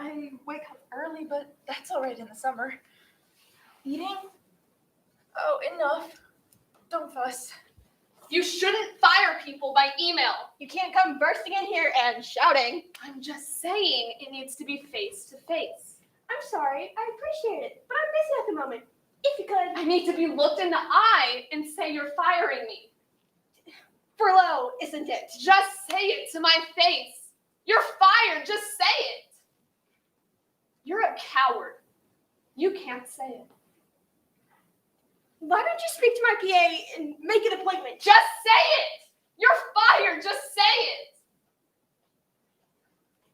I wake up early, but that's all right in the summer. Eating? Oh, enough. Don't fuss. You shouldn't fire people by email. You can't come bursting in here and shouting. I'm just saying it needs to be face to face. I'm sorry, I appreciate it, but I'm busy at the moment. If you could. I need to be looked in the eye and say you're firing me. Furlough, isn't it? Just say it to my face. You're fired, just say it. You're a coward. You can't say it. Why don't you speak to my PA and make an appointment? Just say it! You're fired, just say it!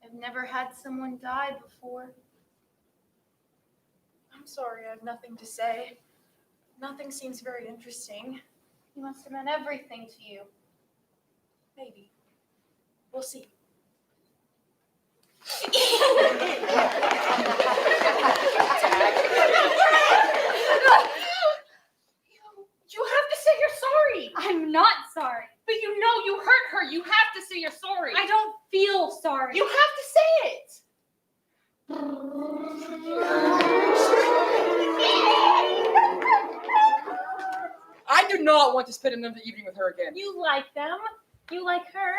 I've never had someone die before. I'm sorry, I have nothing to say. Nothing seems very interesting. He must have meant everything to you. Maybe. We'll see. You have to say you're sorry. I'm not sorry. But you know you hurt her. You have to say you're sorry. I don't feel sorry. You have to say it. I do not want to spend another evening with her again. You like them. You like her.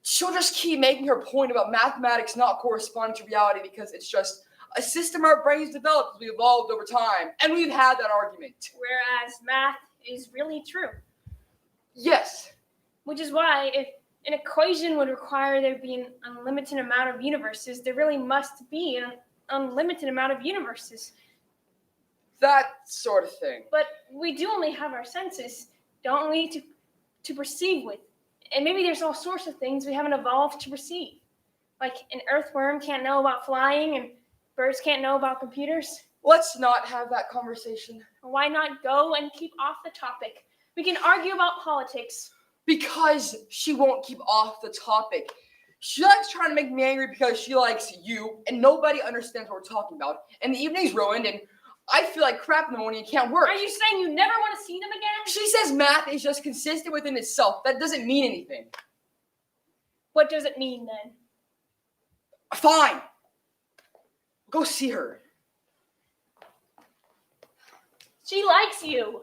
She'll just keep making her point about mathematics not corresponding to reality because it's just a system our brains developed as we evolved over time. And we've had that argument. Whereas math is really true. Yes. Which is why if an equation would require there be an unlimited amount of universes, there really must be an unlimited amount of universes. That sort of thing. But we do only have our senses, don't we, to perceive with. And maybe there's all sorts of things we haven't evolved to perceive. Like an earthworm can't know about flying and birds can't know about computers. Let's not have that conversation. Why not go and keep off the topic? We can argue about politics. Because she won't keep off the topic. She likes trying to make me angry because she likes you, and nobody understands what we're talking about. And the evening's ruined, and I feel like crap in the morning and can't work. Are you saying you never want to see them again? She says math is just consistent within itself. That doesn't mean anything. What does it mean then? Fine. Go see her. She likes you.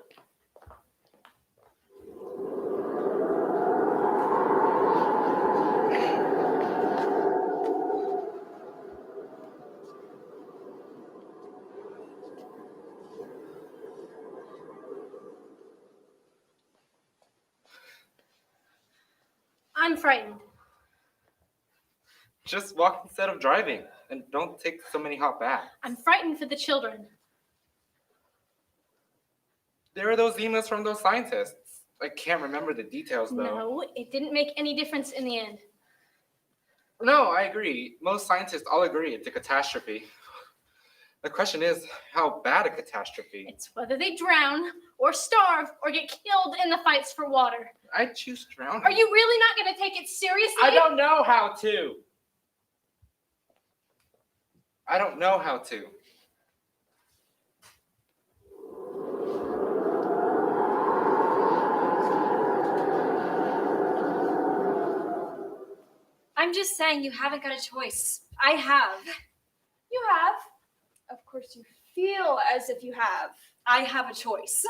I'm frightened. Just walk instead of driving, and don't take so many hot baths. I'm frightened for the children. There are those emails from those scientists. I can't remember the details, though. No, it didn't make any difference in the end. No, I agree. Most scientists all agree it's a catastrophe. The question is, how bad a catastrophe? It's whether they drown, or starve, or get killed in the fights for water. I choose drowning. Are you really not going to take it seriously? I don't know how to. I don't know how to. I'm just saying you haven't got a choice. I have. You have. Of course, you feel as if you have. I have a choice.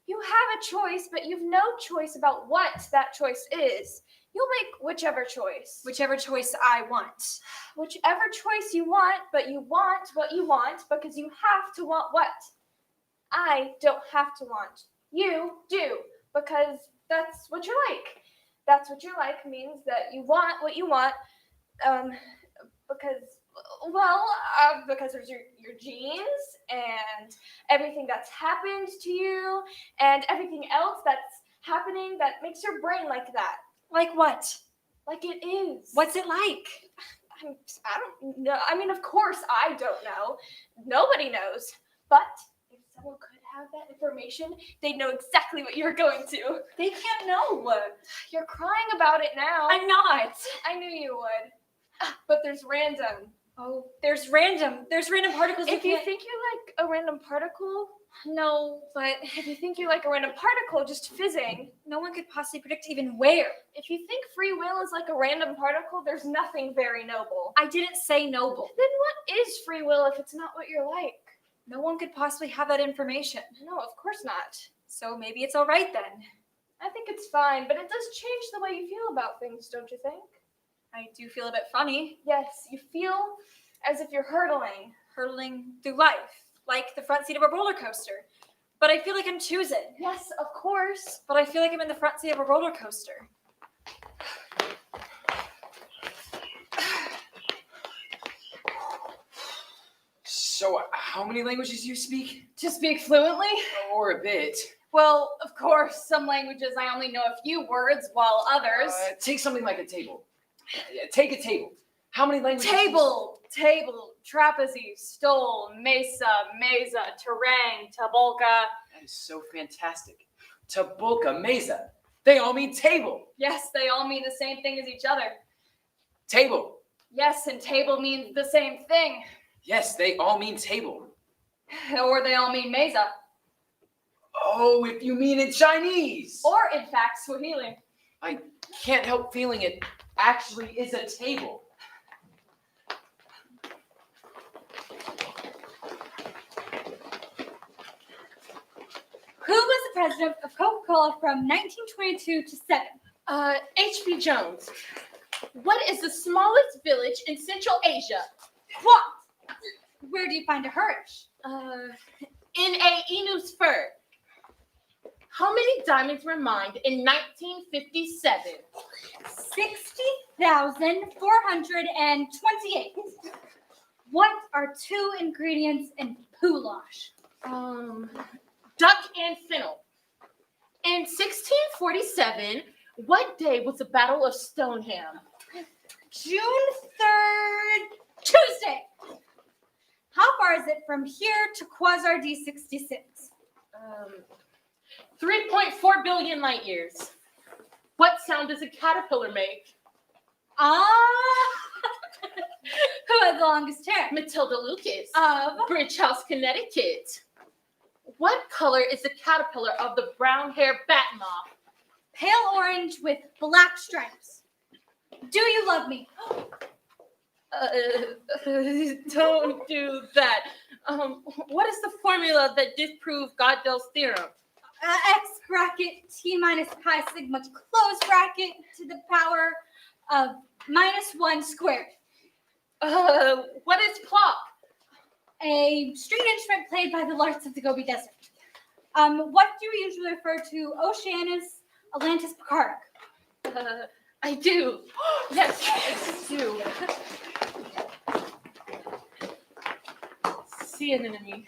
You have a choice, but you've no choice about what that choice is. You'll make whichever choice. Whichever choice I want. Whichever choice you want, but you want what you want because you have to want what? I don't have to want. You do, because that's what you're like. That's what you're like means that you want what you want, because there's your genes and everything that's happened to you and everything else that's happening that makes your brain like that. Like what? Like it is. What's it like? I don't know. I mean, of course I don't know. Nobody knows. But if someone could have that information, they'd know exactly what you're going to. They can't know. You're crying about it now. I'm not. I knew you would. But there's random. Oh, there's random particles. If you can't- think you're like a random particle, No, but if you think you're like a random particle just fizzing, no one could possibly predict even where. if you think free will is like a random particle, there's nothing very noble. I didn't say noble. Then what is free will if it's not what you're like? No one could possibly have that information. No, of course not. So maybe it's all right then. I think it's fine, but it does change the way you feel about things, don't you think? I do feel a bit funny, Yes, you feel as if you're hurtling. hurtling through life, like the front seat of a roller coaster. But I feel like I'm choosing. Yes, of course. But I feel like I'm in the front seat of a roller coaster. So, how many languages do you speak? To speak fluently? Or a bit. Well, of course, some languages I only know a few words, while others. Take something like a table. Yeah, take a table. How many languages? Table, trapeze, stole, mesa, mesa, terang, tabolka. That is so fantastic. Tabulka, mesa. They all mean table. Yes, they all mean the same thing as each other. Table. Yes, and table means the same thing. Yes, they all mean table. Or they all mean mesa. Oh, if you mean in Chinese. Or, in fact, Swahili. I can't help feeling it actually is a table. Who was the president of Coca-Cola from 1922 to 7? H.B. Jones. What is the smallest village in Central Asia? What? Where do you find a Hirsch? In a Enu's fur. How many diamonds were mined in 1957? 60,428. What are 2 ingredients in goulash? Duck and fennel. In 1647, what day was the Battle of Stoneham? June 3rd, Tuesday. How far is it from here to Quasar D66? 3.4 billion light years. What sound does a caterpillar make? Who has the longest hair? Matilda Lucas. Of Bridge House, Connecticut. What color is the caterpillar of the brown-haired bat moth? pale orange with black stripes. Do you love me? Don't do that. What is the formula that disproved Gödel's theorem? X bracket T minus pi sigma to close bracket to the power of -1 squared. What is clock? A stringed instrument played by the larks of the Gobi Desert. What do we usually refer to Oceanus Atlantis Picard? I do. Yes, I do. See an enemy.